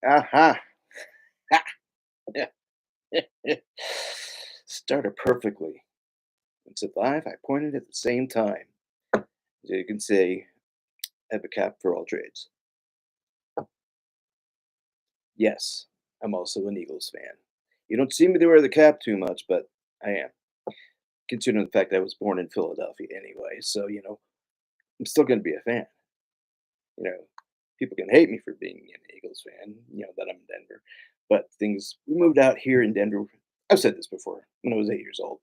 Aha! Started perfectly. And survive, I pointed at the same time. As you can see, I have a cap for all trades. Yes, I'm also an Eagles fan. You don't see me to wear the cap too much, but I am. Considering the fact I was born in Philadelphia anyway, so I'm still gonna be a fan. You know, people can hate me for being an Eagles fan, that I'm in Denver. But things we moved out here in Denver. I've said this before, when I was 8 years old.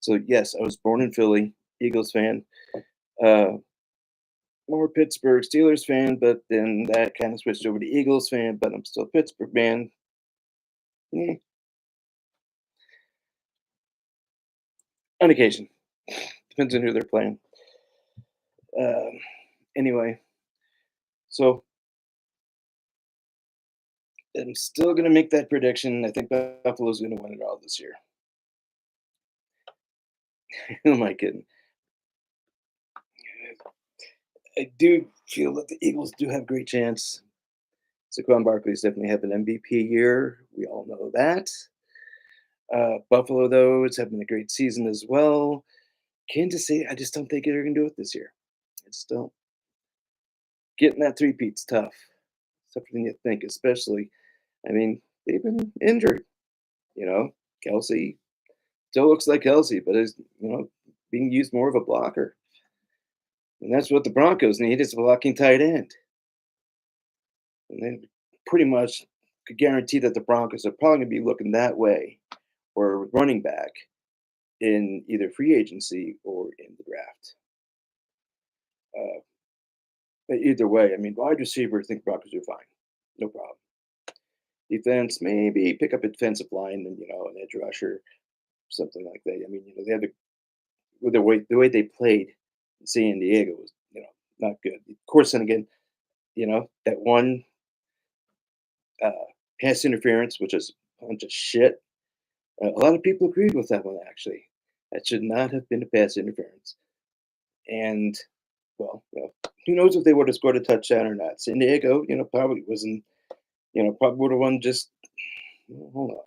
So yes, I was born in Philly, Eagles fan. Uh, More Pittsburgh Steelers fan, but then that kind of switched over to Eagles fan, but I'm still a Pittsburgh fan. Mm, on occasion. Depends on who they're playing. Um, anyway, so I'm still going to make that prediction. I think Buffalo's going to win it all this year. Who am I kidding? I do feel that the Eagles do have a great chance. Saquon Barkley's definitely have an MVP year. We all know that. Buffalo, though, is having a great season as well. Kansas City, I just don't think they're going to do it this year. I just don't. Getting that three-peat's tough. Tougher than you think, especially, I mean, they've been injured, you know? Kelsey still looks like Kelsey, but is, being used more of a blocker. And that's what the Broncos need is a blocking tight end. And they pretty much could guarantee that the Broncos are probably going to be looking that way or running back in either free agency or in the draft. Uh, but either way, I mean, wide receiver, I think Broncos do fine. No problem. Defense, maybe pick up a defensive line and, an edge rusher, something like that. I mean, they had to, with the way they played in San Diego was, not good. Of course, then again, that one uh, pass interference, which is a bunch of shit. A lot of people agreed with that one, actually. That should not have been a pass interference. And, well, who knows if they would have scored a touchdown or not. San Diego, probably wasn't, probably would have won just, hold on,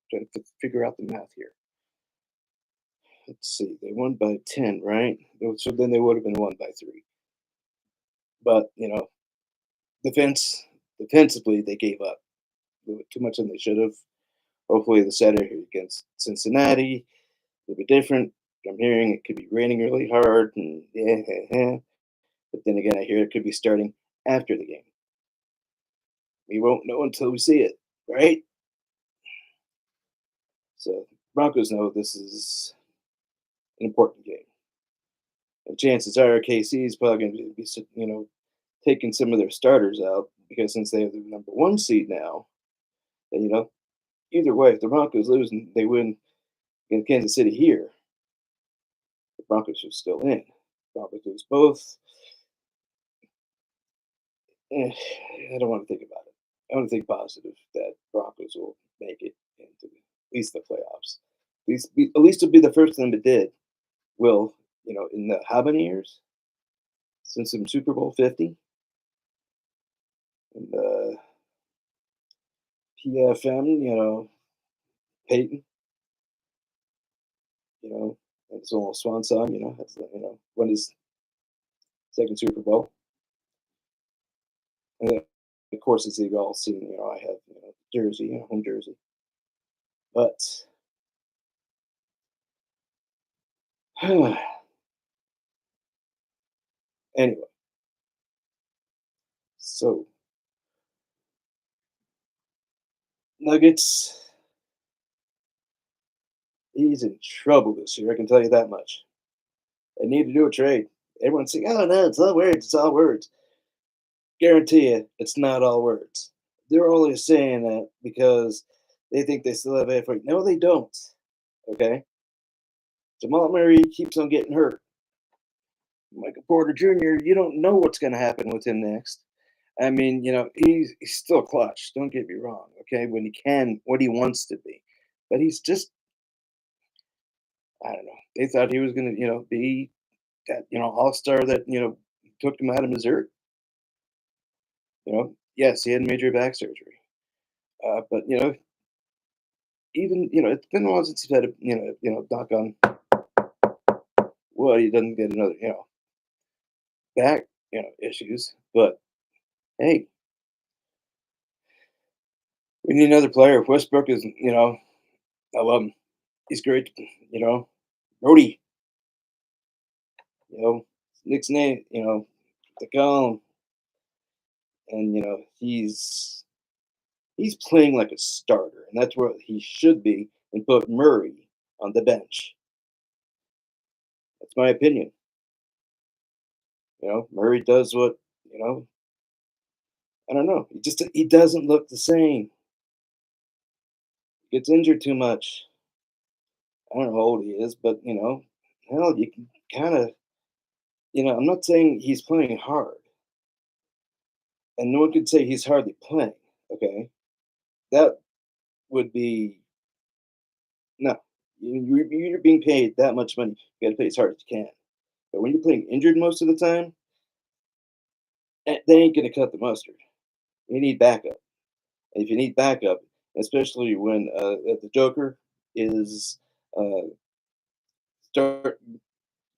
trying to figure out the math here. Let's see, they won by 10, right? So then they would have been won by 3. But, defense, defensively, they gave up a little bit too much than they should have. Hopefully, the Saturday against Cincinnati will be different. I'm hearing it could be raining really hard, and yeah. But then again, I hear it could be starting after the game. We won't know until we see it, right? So Broncos know this is an important game. And chances are KC is probably going to be, taking some of their starters out because since they have the number one seed now, then, either way, if the Broncos lose and they win in Kansas City here, the Broncos are still in. Broncos lose both. I don't want to think about it. I want to think positive that Broncos will make it into at least the playoffs. At least it'll be the first time it did. Will in the how many years since some Super Bowl 50 and PFM? Peyton. And his little swan song. That's won his second Super Bowl. And then, of course, as you've all seen, I have jersey, home jersey. But anyway, so Nuggets, he's in trouble this year. I can tell you that much. They need to do a trade. Everyone's saying, "Oh no, it's all words. It's all words." Guarantee you, it's not all words. They're only saying that because they think they still have effort. No, they don't. Okay, Jamal Murray keeps on getting hurt. Michael Porter Jr., you don't know what's going to happen with him next. I mean, he's still clutch. Don't get me wrong. Okay, when he can, what he wants to be, but he's just, I don't know. They thought he was going to, be that, all star that took him out of Missouri. Yes, he had major back surgery. But even it's been a while since he's had a knock on wood, he doesn't get another back issues. But hey, we need another player. Westbrook is I love him. He's great. You know, Brody. Nick's name. To go and he's playing like a starter, and that's what he should be. And put Murray on the bench. That's my opinion. Murray does what you know. I don't know. He doesn't look the same. Gets injured too much. I don't know how old he is, but hell, you can kind of I'm not saying he's playing hard, and no one could say he's hardly playing. Okay, that would be no. You're being paid that much money. You got to play as hard as you can. But when you're playing injured most of the time, they ain't gonna cut the mustard. You need backup. And if you need backup, especially when the Joker is uh, start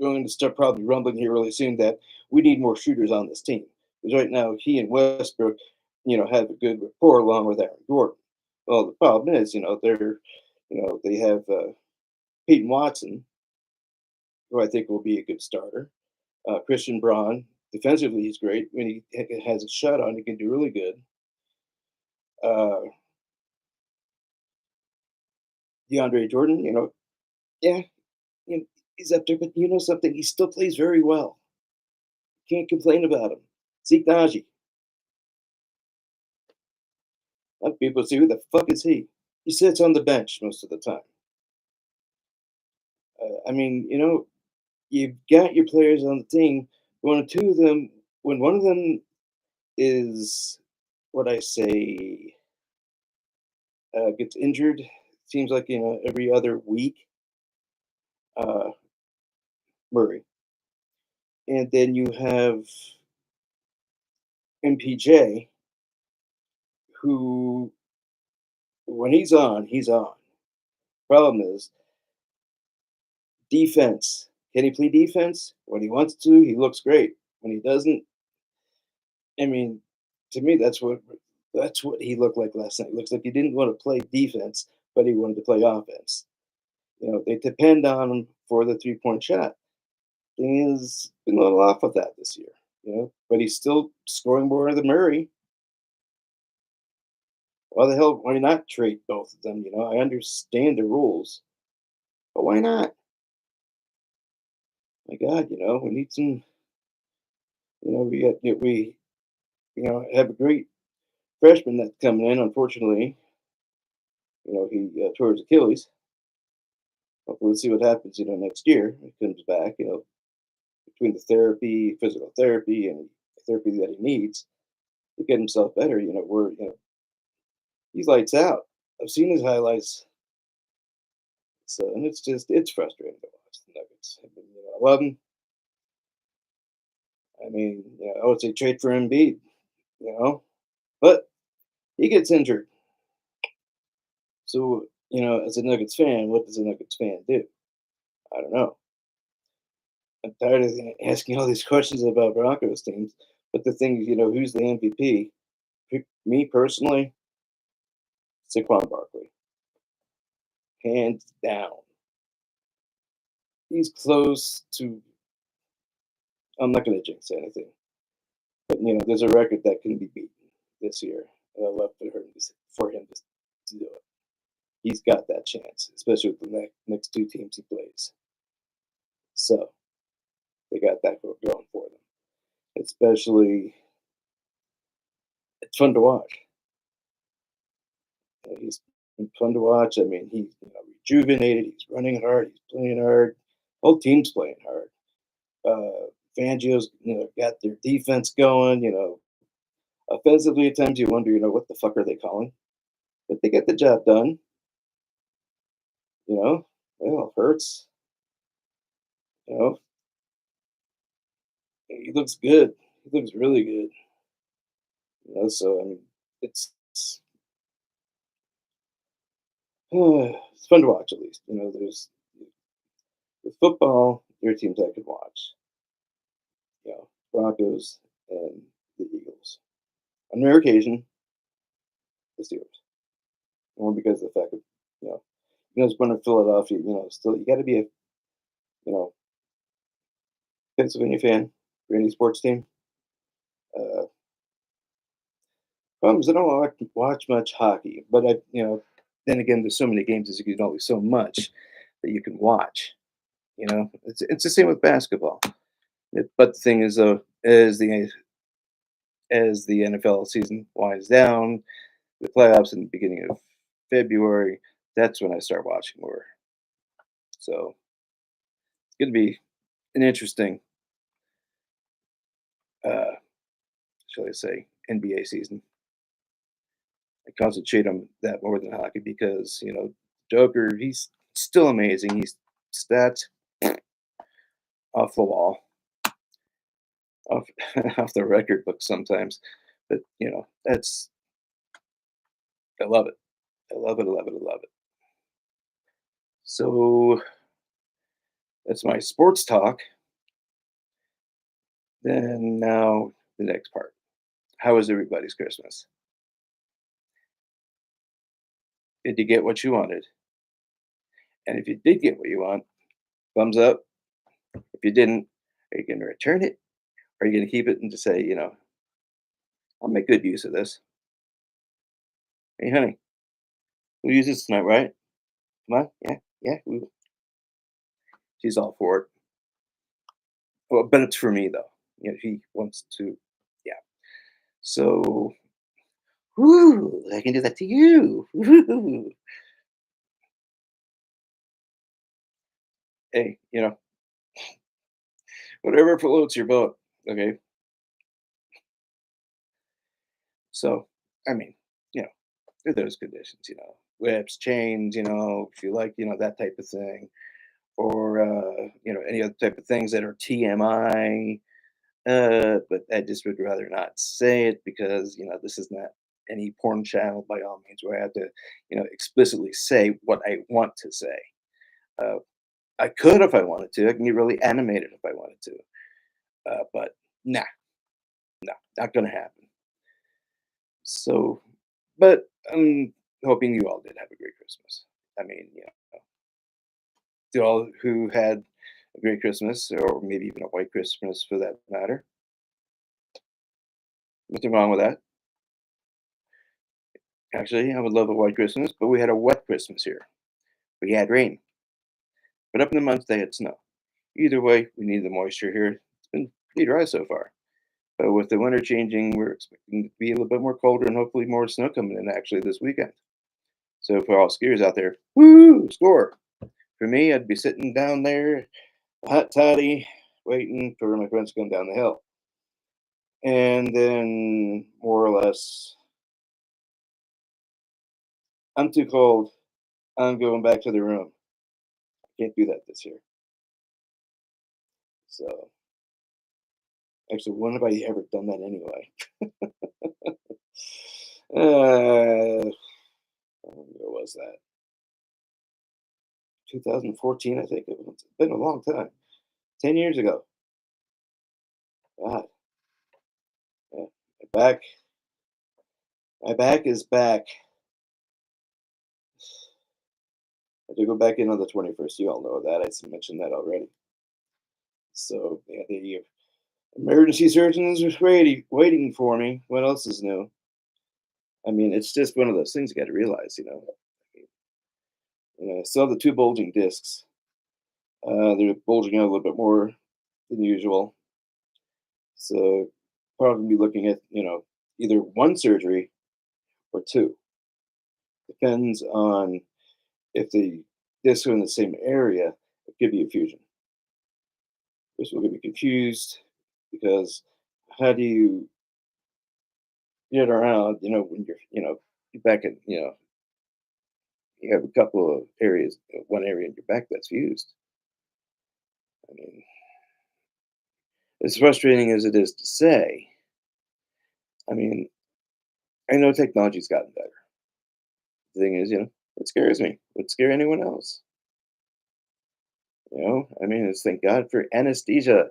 going to start probably rumbling here really soon that we need more shooters on this team. Because right now he and Westbrook, have a good rapport along with Aaron Gordon. Well, the problem is, they have Peyton Watson, who I think will be a good starter. Christian Braun, defensively, he's great. When he has a shot on, he can do really good. Uh, DeAndre Jordan, yeah, he's up there, but you know something? He still plays very well. Can't complain about him. Zeke Naji. A lot of people say, who the fuck is he? He sits on the bench most of the time. I mean, you've got your players on the team. One or two of them, when one of them is what I say gets injured, seems like every other week, uh, Murray, and then you have MPJ, who when he's on, he's on. Problem is defense. Can he play defense? When he wants to, he looks great. When he doesn't, I mean, to me, that's what he looked like last night. Looks like he didn't want to play defense, but he wanted to play offense. They depend on him for the 3-point shot. Thing is, been a little off of that this year. But he's still scoring more than Murray. Why the hell? Why not trade both of them? I understand the rules, but why not? My God, we need some. We have a great freshman that's coming in. Unfortunately, he tore his Achilles. Hopefully, we'll see what happens. Next year when he comes back. Between the therapy, physical therapy, and the therapy that he needs to get himself better. He's lights out. I've seen his highlights. So, and it's frustrating to watch the Nuggets. I mean, I love him. I mean, I would say trade for Embiid, but he gets injured. So, as a Nuggets fan, what does a Nuggets fan do? I don't know. I'm tired of asking all these questions about Broncos teams. But the thing is, who's the MVP? Me personally, Saquon Barkley, hands down. He's close to. I'm not going to jinx anything, but there's a record that can be beaten this year, and I love for him to do it. He's got that chance, especially with the next two teams he plays. So they got that going for them. Especially, it's fun to watch. He's been fun to watch. I mean, he's rejuvenated. He's running hard. He's playing hard. Whole team's playing hard. Fangio's got their defense going. Offensively at times you wonder what the fuck are they calling, but they get the job done. Well, Hurts. You know, he looks good. He looks really good. So I mean, it's It's fun to watch at least. There's with football, there are teams I could watch. Broncos and the Eagles. On rare occasion, the Steelers. More because of the fact that you know, as born in Philadelphia, still you got to be a know Pennsylvania fan for any sports team. Uh, Problem is I don't watch much hockey, but then again, there's so many games as you can only so much that you can watch. It's the same with basketball. But the thing is, though, as the NFL season winds down, the playoffs in the beginning of February, that's when I start watching more. So it's going to be an interesting, uh, shall I say, NBA season. I concentrate on that more than hockey because Joker, he's still amazing. He's stats off the wall, off off the record book sometimes. But that's I love it. I love it. I love it. I love it. So that's my sports talk. Then now the next part. How was everybody's Christmas? Did you get what you wanted? And if you did get what you want, thumbs up. If you didn't, are you going to return it? Or are you going to keep it and just say, I'll make good use of this? Hey, honey, we'll use this tonight, right? Come on. Yeah. Yeah. She's all for it. Well, but it's for me, though. He wants to, yeah. So, whoo, I can do that to you. Woo. Hey, whatever floats your boat. Okay. So, I mean, you know, there those conditions, whips, chains, if you like, that type of thing, or, any other type of things that are TMI. But I just would rather not say it because, this is not any porn channel by all means where I have to, explicitly say what I want to say. Uh, I could if I wanted to. I can get really animated if I wanted to. But nah, no, not going to happen. So, but I'm hoping you all did have a great Christmas. I mean, to all who had a great Christmas, or maybe even a white Christmas for that matter. Nothing wrong with that. Actually, I would love a white Christmas, but we had a wet Christmas here. We had rain, but up in the months they had snow. Either way, we need the moisture here. It's been pretty dry so far. But with the winter changing, we're expecting to be a little bit more colder and hopefully more snow coming in actually this weekend. So for all skiers out there, woo, score. For me, I'd be sitting down there, hot toddy, waiting for my friends to come down the hill. And then more or less, I'm too cold. I'm going back to the room. Can't do that this year. So actually, when have I ever done that anyway? How long ago was that? 2014, I think it was. It's been a long time. 10 years ago. God, yeah. My back, my back is back. I do go back in on the 21st. You all know that. I mentioned that already. So yeah, the emergency surgeons are waiting for me. What else is new? I mean, it's just one of those things you got to realize. I still have the two bulging discs. They're bulging out a little bit more than usual. So probably be looking at either one surgery or two. Depends on if the discs are in the same area. It could be a fusion. Which will get me confused because how do you get around? When you're back in you have a couple of areas, one area in your back that's fused. I mean, as frustrating as it is to say, I mean, I know technology's gotten better. The thing is, It scares me. Would scare anyone else. I mean, it's thank God for anesthesia.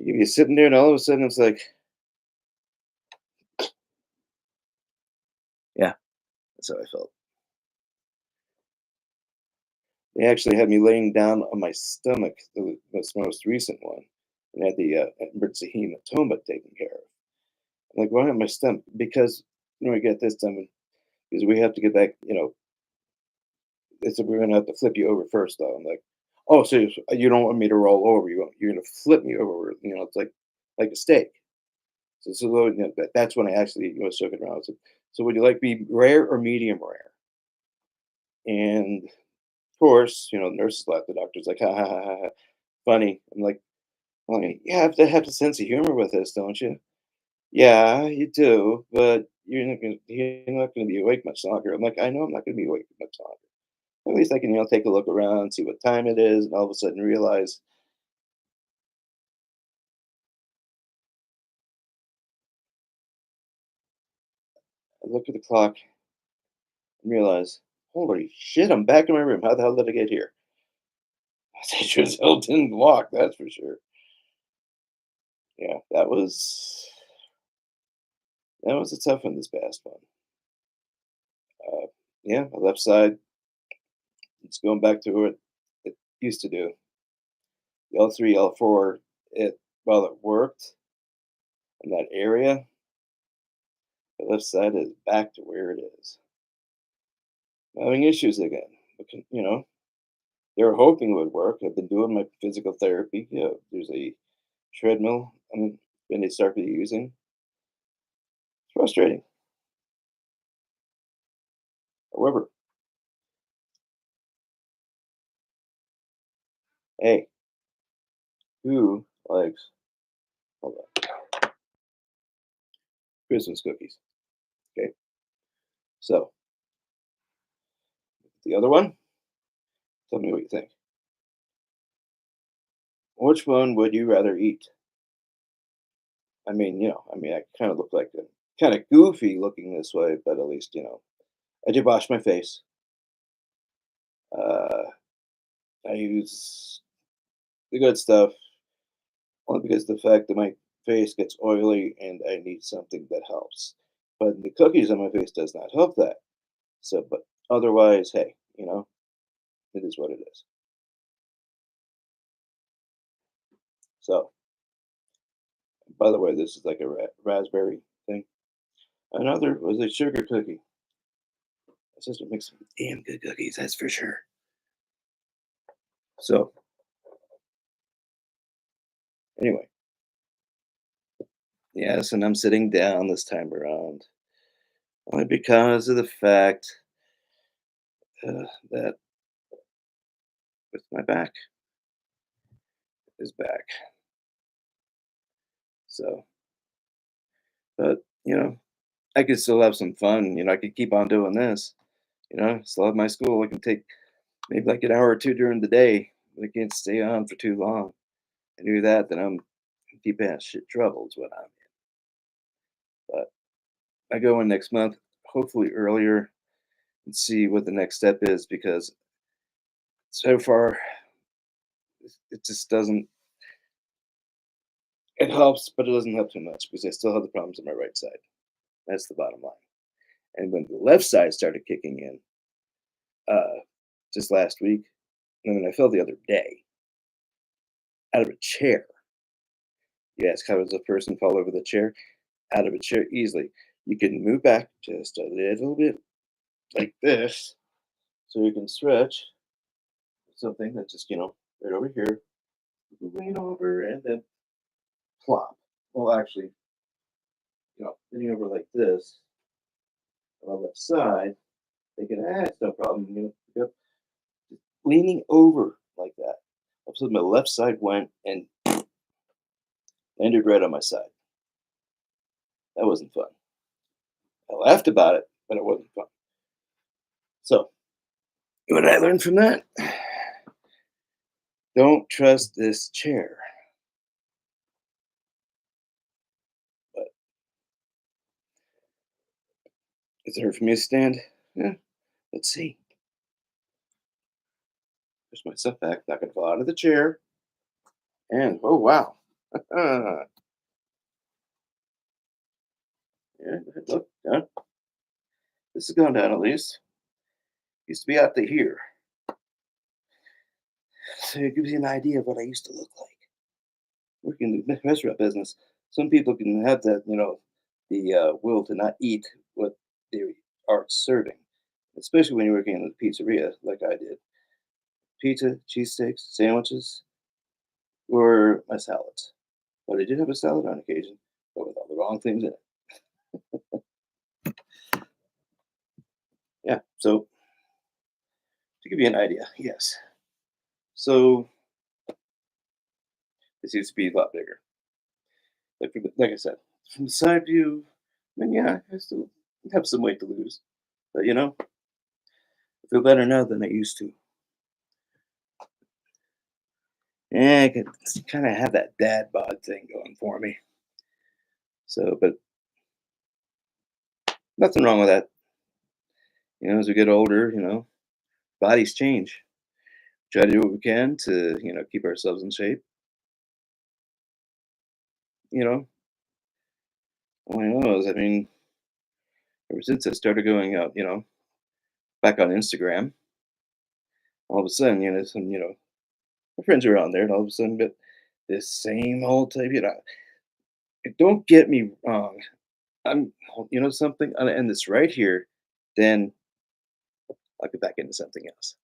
You're sitting there, and all of a sudden, it's like, yeah, that's how I felt. They actually had me laying down on my stomach, this most recent one, and had the emergency hematoma taken care of. I'm like, why on my stomach? Because we get this done, because we have to get back. They said we're gonna have to flip you over first, though. I'm like, oh, so you don't want me to roll over? You're gonna flip me over? It's like a steak. So that's when I actually shook it around. I said, so would you like me rare or medium rare? And of course, the nurses laughed. The doctor's like, ha ha ha ha, ha. Funny. I'm like, well, you have a sense of humor with this, don't you? Yeah, you do, but you're not gonna be awake much longer. I'm like, I know I'm not gonna be awake much longer. At least I can, take a look around, see what time it is, and all of a sudden realize I look at the clock and realize, holy shit, I'm back in my room. How the hell did I get here? I sure as hell didn't walk, that's for sure. Yeah, that was a tough one, this past one. Uh, yeah, my left side, it's going back to what it used to do. L3, L4, while it worked in that area, the left side is back to where it is. Having issues again. They were hoping it would work. I've been doing my physical therapy. There's a treadmill and they started using. It's frustrating. However, hey, who likes hold on, Christmas cookies? Okay, so the other one, tell me what you think. Which one would you rather eat? I kind of look like kind of goofy looking this way, but at least I did wash my face. Uh, I use the good stuff only because the fact that my face gets oily and I need something that helps. But the cookies on my face does not help that. So, but otherwise, hey, it is what it is. So, by the way, this is like a raspberry thing. Another was a sugar cookie. My sister makes some damn good cookies, that's for sure. So, anyway, yes, and I'm sitting down this time around only because of the fact that with my back is back. So, but I could still have some fun. I could keep on doing this. Still have my school. I can take maybe like an hour or two during the day. But I can't stay on for too long. I do that, then I'm in deep ass shit trouble is what I'm in. But I go in next month, hopefully earlier, and see what the next step is because so far it just doesn't. It helps, but it doesn't help too much because I still have the problems on my right side. That's the bottom line. And when the left side started kicking in, uh, just last week, and then I fell the other day out of a chair. You ask how does a person fall over the chair? Out of a chair easily. You can move back just a little bit like this so you can stretch something that's just, right over here. You can lean over and then plop. Well, actually, leaning over like this on the left side, thinking, it's no problem. Leaning over like that. All of a sudden, my left side went and landed right on my side. That wasn't fun. I laughed about it, but it wasn't fun. So, what did I learn from that? Don't trust this chair. But is it hard for me to stand? Yeah, Let's see. Push myself back, not gonna fall out of the chair. And oh wow. Yeah, look, this has gone down at least. Used to be out to here. So it gives you an idea of what I used to look like. Working in the restaurant business, some people can have that, the will to not eat what they are serving, especially when you're working in a pizzeria like I did. Pizza, cheesesteaks, sandwiches, or my salads. But I did have a salad on occasion, but with all the wrong things in it. Yeah, so to give you an idea, yes. So this used to be a lot bigger. Like I said, from the side view, I mean, yeah, I still have some weight to lose. But I feel better now than I used to. Yeah, I could kind of have that dad bod thing going for me. So, but nothing wrong with that. As we get older, bodies change. Try to do what we can to, keep ourselves in shape. You know, who knows? I mean, ever since I started going out, back on Instagram, all of a sudden, my friends are on there, and all of a sudden, but this same old type, don't get me wrong. I'm, something, and this right here, then I'll get back into something else.